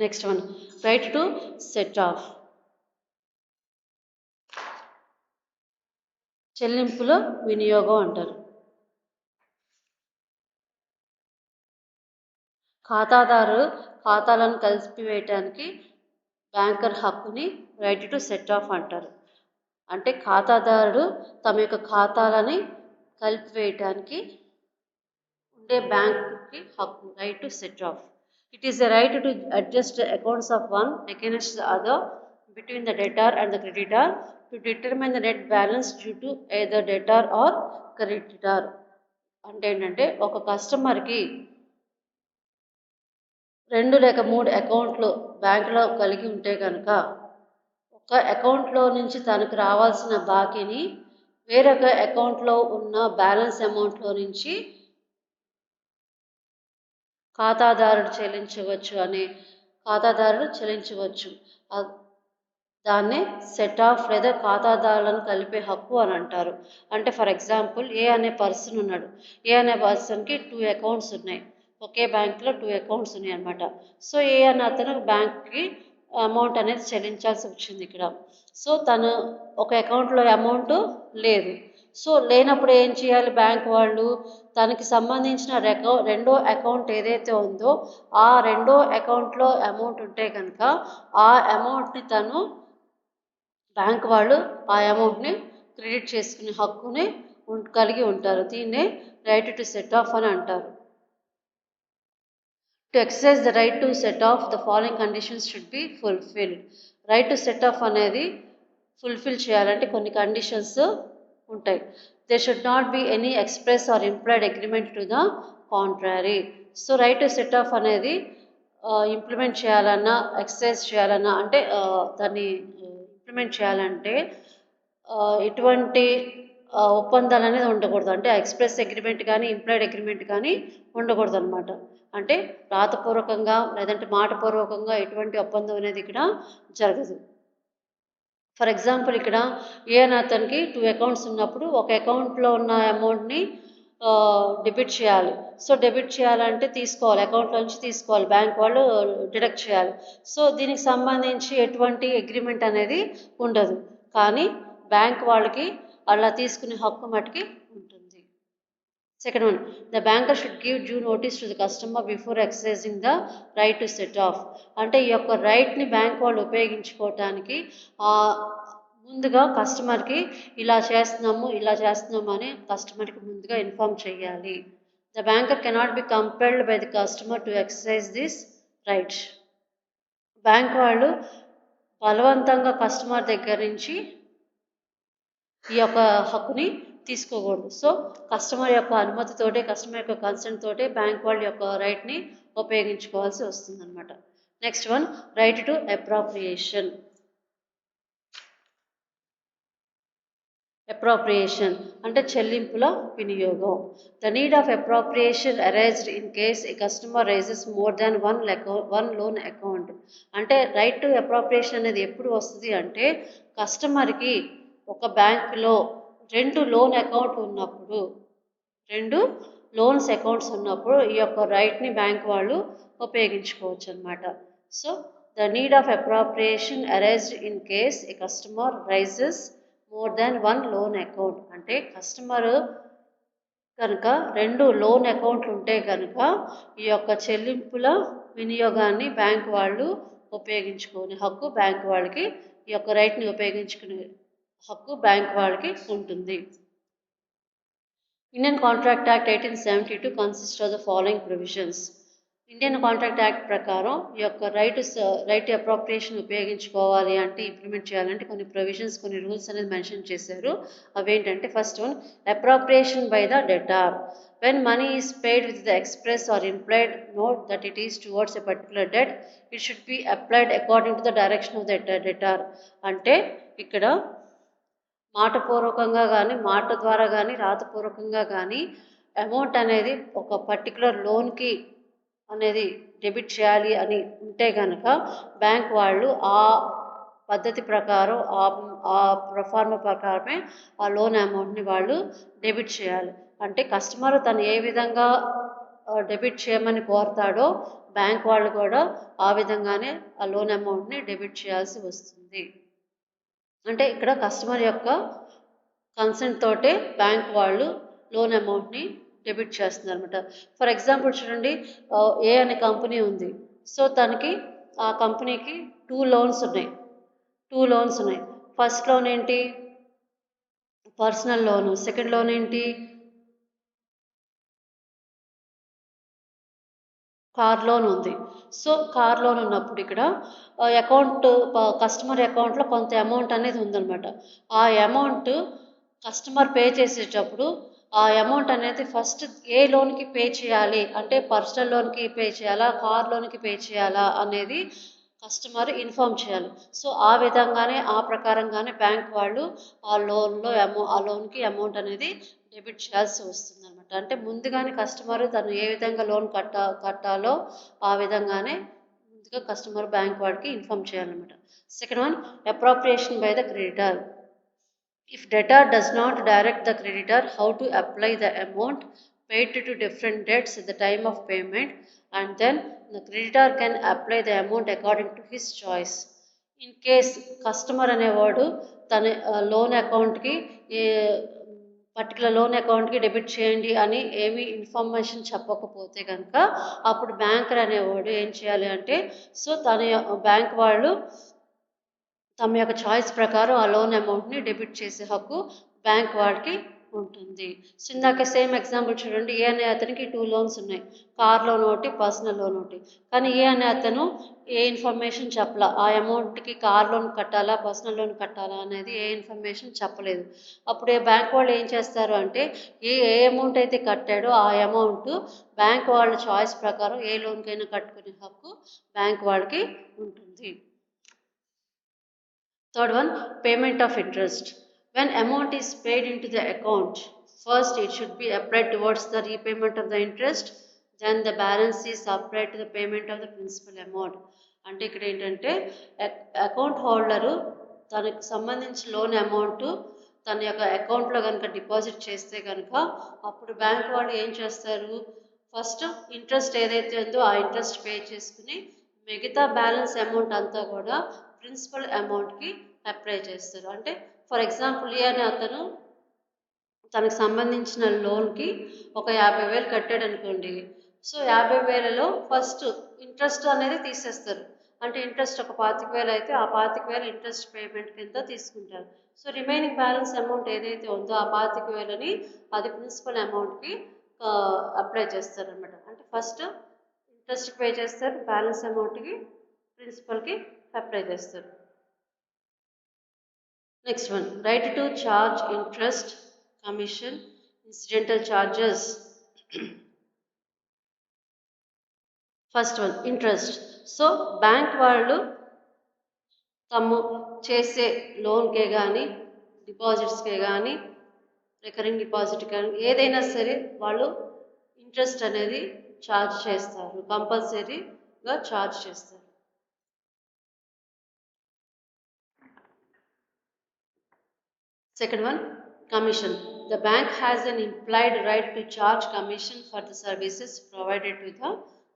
Next one, right to set of. చెల్లింపుల వినియోగం అంటారు. ఖాతాదారు ఖాతాలను కలిపివేయటానికి బ్యాంకర్ హక్కుని రైట్ టు సెట్ ఆఫ్ అంటారు. అంటే ఖాతాదారుడు తమ యొక్క ఖాతాలని కలిపివేయటానికి ఉండే బ్యాంకుకి హక్కు, right to set off. It is a right to adjust accounts of one against the other between the debtor and the creditor to determine the net balance due to either debtor or creditor. అంటే ఏంటంటే ఒక కస్టమర్కి 2 లేక 3 అకౌంట్లు బ్యాంకులో కలిగి ఉంటే కనుక ఒక అకౌంట్లో నుంచి తనకు రావాల్సిన బాకీని వేరొక అకౌంట్లో ఉన్న బ్యాలెన్స్ అమౌంట్లో నుంచి ఖాతాదారుడు చెల్లించవచ్చు. దాన్నే సెట్ ఆఫ్ లేదా ఖాతాదారులను కలిపే హక్కు అని అంటారు. అంటే ఫర్ ఎగ్జాంపుల్ ఏ అనే పర్సన్ ఉన్నాడు. ఏ అనే పర్సన్కి 2 అకౌంట్స్ ఉన్నాయి. ఒకే బ్యాంక్లో 2 అకౌంట్స్ ఉన్నాయి అన్నమాట. సో ఏ అనే అతను బ్యాంక్కి అమౌంట్ అనేది చెల్లించాల్సి వచ్చింది ఇక్కడ. సో తను ఒక అకౌంట్లో అమౌంట్ లేదు. సో లేనప్పుడు ఏం చేయాలి బ్యాంక్ వాళ్ళు? తనకి సంబంధించిన రెండో అకౌంట్ ఏదైతే ఉందో ఆ రెండో అకౌంట్‌లో అమౌంట్ ఉంటే గనక ఆ అమౌంట్‌ని బ్యాంక్ వాళ్ళు ఆ అమౌంట్‌ని క్రెడిట్ చేసుకునే హక్కుని కలిగి ఉంటారు. దీన్నే రైట్ టు సెట్ ఆఫ్ అని అంటారు. To exercise the right to set off the following conditions should be fulfilled. Right to set off అనేది ఫుల్ఫిల్ చేయాలంటే కొన్ని కండిషన్స్ ఉంటాయి. There should not be any express or implied agreement to the contrary. So right to set off అనేది ఇంప్లిమెంట్ చేయాలన్నా, ఎక్సర్సైజ్ చేయాలన్నా అంటే దాన్ని ఇంప్లిమెంట్ చేయాలంటే ఎటువంటి ఒప్పందాలనేది ఉండకూడదు. అంటే ఎక్స్‌ప్రెస్ అగ్రీమెంట్ గానీ, ఇంప్లాయిడ్ అగ్రీమెంట్ కానీ ఉండకూడదనమాట. అంటే రాతపూర్వకంగా లేదంటే మాటపూర్వకంగా ఎటువంటి ఒప్పందం అనేది ఇక్కడ జరగదు. ఫర్ ఎగ్జాంపుల్ ఇక్కడ ఏ అని అతనికి 2 అకౌంట్స్ ఉన్నప్పుడు ఒక అకౌంట్‌లో ఉన్న అమౌంట్‌ని డెబిట్ చేయాలి. సో, డెబిట్ చేయాలంటే తీసుకోవాలి. అకౌంట్‌లో నుంచి తీసుకోవాలి. బ్యాంక్ వాళ్ళు డిడక్ట్ చేయాలి. సో, దీనికి సంబంధించి ఎటువంటి అగ్రీమెంట్ అనేది ఉండదు. కానీ బ్యాంక్ వాళ్ళకి అలా తీసుకునే హక్కు మట్టుకి ఉంటుంది. Second one, the banker should give due notice to the customer before exercising the right to set of. అంటే ఈ యొక్క రైట్‌ని బ్యాంక్ వాళ్ళు ఉపయోగించుకోవటానికి ముందుగా కస్టమర్‌కి ఇలా చేస్తున్నాము అని కస్టమర్‌కి ముందుగా ఇన్ఫార్మ్ చేయాలి. The banker cannot be compelled by the customer to exercise this right. Bank వాళ్ళు బలవంతంగా కస్టమర్ దగ్గర నుంచి ఈ యొక్క హక్కుని తీసుకోకూడదు. సో, కస్టమర్ యొక్క అనుమతితోటే, కస్టమర్ యొక్క కన్సెంట్ తోటే బ్యాంక్ వాళ్ళ యొక్క రైట్‌ని ఉపయోగించుకోవాల్సి వస్తుందనమాట. Next one, right to appropriation. Appropriation అంటే చెల్లింపుల వినియోగం. The need of appropriation arised in case a customer raises more than one loan account. అంటే రైట్ టు అప్రాప్రియేషన్ అనేది ఎప్పుడు వస్తుంది అంటే కస్టమర్‌కి ఒక బ్యాంకులో 2 లోన్ అకౌంట్ ఉన్నప్పుడు 2 లోన్స్ అకౌంట్స్ ఉన్నప్పుడు ఈ యొక్క రైట్‌ని బ్యాంక్ వాళ్ళు ఉపయోగించుకోవచ్చు అనమాట. So, the need of appropriation arised in case a customer raises more than one loan account. అంటే కస్టమర్ కనుక 2 లోన్ అకౌంట్లు ఉంటే కనుక ఈ యొక్క చెల్లింపుల వినియోగాన్ని బ్యాంక్ వాళ్ళు ఉపయోగించుకునే హక్కు బ్యాంక్ వాళ్ళకి ఈ యొక్క రైట్‌ని ఉపయోగించుకునే హక్కు బ్యాంక్ వాళ్ళకి ఉంటుంది. Indian contract act 1872 consist of the following provisions. Indian contract act ప్రకారం ఈ యొక్క రైట్ అప్రాప్రియేషన్ ఉపయోగించుకోవాలి అంటే ఇంప్లిమెంట్ చేయాలంటే కొన్ని ప్రొవిజన్స్, కొన్ని రూల్స్ అనేది మెన్షన్ చేశారు. అవేంటంటే first one, appropriation by the debtor. When money is paid with the express or implied note that it is towards a particular debt, it should be applied according to the direction of the debtor. అంటే ఇక్కడ మాటపూర్వకంగా కానీ, మాట ద్వారా కానీ, రాతపూర్వకంగా కానీ అమౌంట్ అనేది ఒక పర్టికులర్ లోన్‌కి అనేది డెబిట్ చేయాలి అని ఉంటే గనక బ్యాంక్ వాళ్ళు ఆ పద్ధతి ప్రకారం ఆ ప్రొఫార్మా ప్రకారమే ఆ లోన్ అమౌంట్‌ని వాళ్ళు డెబిట్ చేయాలి. అంటే కస్టమర్ తను ఏ విధంగా డెబిట్ చేయమని కోరతాడో బ్యాంక్ వాళ్ళు కూడా ఆ విధంగానే ఆ లోన్ అమౌంట్‌ని డెబిట్ చేయాల్సి వస్తుంది. అంటే ఇక్కడ కస్టమర్ యొక్క కన్సెంట్ తోటే బ్యాంక్ వాళ్ళు లోన్ అమౌంట్‌ని డెబిట్ చేస్తున్నారనమాట. ఫర్ ఎగ్జాంపుల్ చూడండి, ఏ అనే కంపెనీ ఉంది. సో, తనకి ఆ కంపెనీకి 2 లోన్స్ ఉన్నాయి. 2 లోన్స్ ఉన్నాయి. ఫస్ట్ లోన్ ఏంటి? Personal loan. సెకండ్ లోన్ ఏంటి? కార్ లోన్ ఉంది. సో, కార్ లోన్ ఉన్నప్పుడు ఇక్కడ కస్టమర్ అకౌంట్‌లో కొంత అమౌంట్ అనేది ఉందనమాట. ఆ అమౌంట్ కస్టమర్ పే చేసేటప్పుడు ఆ అమౌంట్ అనేది ఫస్ట్ ఏ లోన్‌కి పే చేయాలి అంటే పర్సనల్ లోన్‌కి పే చేయాలా? కార్ లోన్‌కి పే చేయాలా? అనేది కస్టమర్ ఇన్ఫార్మ్ చేయాలి. సో, ఆ విధంగానే ఆ ప్రకారంగానే బ్యాంక్ వాళ్ళు ఆ లోన్‌కి అమౌంట్ అనేది డెబిట్ చేయాల్సి వస్తుందనమాట. అంటే ముందుగానే కస్టమర్ తను ఏ విధంగా లోన్ కట్టాలో ఆ విధంగానే ముందుగా కస్టమర్ బ్యాంక్ వాడికి ఇన్ఫార్మ్ చేయాలన్నమాట. Second one, appropriation by the creditor. If debtor does not direct the creditor how to apply the amount paid to different debts at the time of payment, and then the creditor can apply the amount according to his choice. In case customer అనేవాడు తన లోన్ అకౌంట్‌కి పర్టికులర్ లోన్ అకౌంట్కి డెబిట్ చేయండి అని ఏమీ ఇన్ఫర్మేషన్ చెప్పకపోతే కనుక అప్పుడు బ్యాంకర్ అనేవాడు ఏం చేయాలి అంటే సో బ్యాంక్ వాళ్ళు తమ యొక్క చాయిస్ ప్రకారం ఆ లోన్ అమౌంట్ని డెబిట్ చేసే హక్కు బ్యాంక్ వాడికి ఉంటుంది. సో ఇందాక సేమ్ ఎగ్జాంపుల్ చూడండి, ఏ అనే అతనికి 2 లోన్స్ ఉన్నాయి, కార్ లోన్ ఒకటి, పర్సనల్ లోన్ ఒకటి. కానీ ఏ అనే అతను ఏ ఇన్ఫర్మేషన్ చెప్పలా, ఆ అమౌంట్కి కార్ లోన్ కట్టాలా పర్సనల్ లోన్ కట్టాలా అనేది ఏ ఇన్ఫర్మేషన్ చెప్పలేదు. అప్పుడు ఏ బ్యాంక్ వాళ్ళు ఏం చేస్తారు అంటే ఏ అమౌంట్ అయితే కట్టాడో ఆ అమౌంట్ బ్యాంక్ వాళ్ళ చాయిస్ ప్రకారం ఏ లోన్కైనా కట్టుకునే హక్కు బ్యాంక్ వాళ్ళకి ఉంటుంది. Third one, payment of interest. When amount is paid into the account, first it should be applied towards the repayment of the interest, then the balance is applied to the payment of the principal amount. అంటే ఇక్కడ ఏంటంటే అకౌంట్ హోల్డరు తనకు సంబంధించిన లోన్ అమౌంట్ తన యొక్క అకౌంట్లో కనుక డిపాజిట్ చేస్తే కనుక అప్పుడు బ్యాంక్ వాళ్ళు ఏం చేస్తారు, ఫస్ట్ ఇంట్రెస్ట్ ఏదైతే ఉందో ఆ ఇంట్రెస్ట్ పే చేసుకుని మిగతా బ్యాలెన్స్ అమౌంట్ అంతా కూడా ప్రిన్సిపల్ అమౌంట్కి అప్లై చేస్తారు. అంటే ఫర్ ఎగ్జాంపుల్ ఏ అని అతను తనకు సంబంధించిన లోన్కి ఒక 50,000 కట్టాడు అనుకోండి. సో 50,000లో ఫస్ట్ ఇంట్రెస్ట్ అనేది తీసేస్తారు. అంటే ఇంట్రెస్ట్ ఒక 25,000 అయితే ఆ 25,000 ఇంట్రెస్ట్ పేమెంట్ కింద తీసుకుంటారు. సో రిమైనింగ్ బ్యాలెన్స్ అమౌంట్ ఏదైతే ఉందో ఆ 25,000ని అది ప్రిన్సిపల్ అమౌంట్కి అప్లై చేస్తారనమాట. అంటే ఫస్ట్ ఇంట్రెస్ట్ పే చేస్తారు, బ్యాలెన్స్ అమౌంట్కి ప్రిన్సిపల్కి అప్లై చేస్తారు. Next one, right to charge interest, commission, incidental charges. First one, interest. So bank వాళ్ళు తము చేసే లోన్కే కానీ డిపాజిట్స్కే కానీ రికరింగ్ డిపాజిట్ కానీ ఏదైనా సరే వాళ్ళు ఇంట్రెస్ట్ అనేది ఛార్జ్ చేస్తారు, కంపల్సరీగా ఛార్జ్ చేస్తారు. Second one, commission. The bank has an implied right to charge commission for the services provided to the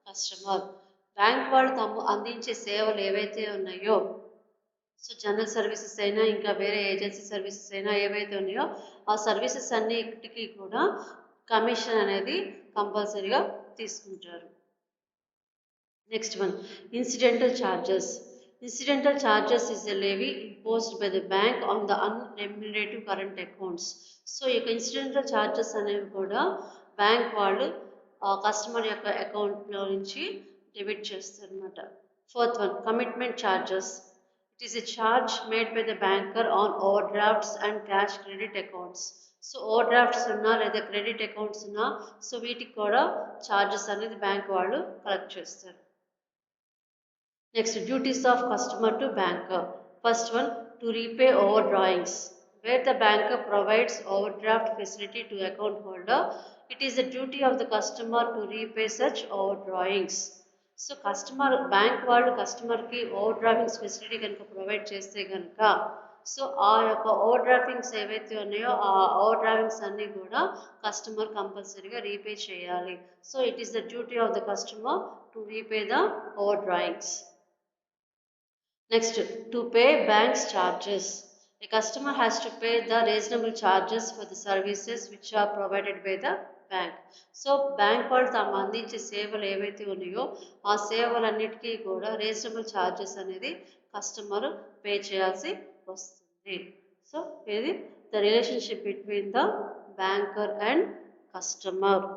customer. Bank వాళ్ళు తమ అందించే సేవలు ఏవైతే ఉన్నాయో, సో జనరల్ సర్వీసెస్ అయినా ఇంకా వేరే ఏజెన్సీ సర్వీసెస్ అయినా ఏవైతే ఉన్నాయో ఆ సర్వీసెస్ అన్నిటికీ కూడా కమిషన్ అనేది కంపల్సరీగా తీసుకుంటారు. Next one, incidental charges. Incidental charges is a levy imposed by the bank on the unremunerative current accounts. So ఈ యొక్క ఇన్సిడెంటల్ ఛార్జెస్ అనేవి కూడా బ్యాంక్ వాళ్ళు కస్టమర్ యొక్క అకౌంట్లో నుంచి డెబిట్ చేస్తారు అనమాట. Fourth one, commitment charges. It is a charge made by the banker on over drafts and cash credit accounts. So over drafts ఉన్నా లేదా క్రెడిట్ అకౌంట్స్ ఉన్నా సో వీటికి కూడా ఛార్జెస్ అనేది బ్యాంక్ వాళ్ళు కలెక్ట్ చేస్తారు. Next, duties of customer to banker. First one, to repay overdrawings. Where the banker provides overdraft facility to account holder, it is the duty of the customer to repay such overdrawings. So customer bank వాళ్ళు కస్టమర్కి ఓవర్ డ్రాఫింగ్స్ ఫెసిలిటీ కనుక ప్రొవైడ్ చేస్తే కనుక సో ఆ యొక్క ఓవర్ డ్రాఫింగ్స్ ఏవైతే ఉన్నాయో ఆ ఓవర్ డ్రాఫింగ్స్ అన్నీ కూడా కస్టమర్ కంపల్సరీగా రీపే చేయాలి. So it is the duty of the customer to repay the over drawings. Next, to pay bank's charges. A customer has to pay the reasonable charges for the services which are provided by the bank. So bank వాళ్ళు తాము అందించే సేవలు ఏవైతే ఉన్నాయో ఆ సేవలన్నిటికీ కూడా రీజనబుల్ ఛార్జెస్ అనేది కస్టమర్ పే చేయాల్సి వస్తుంది. సో ఇది the relationship between the banker and customer.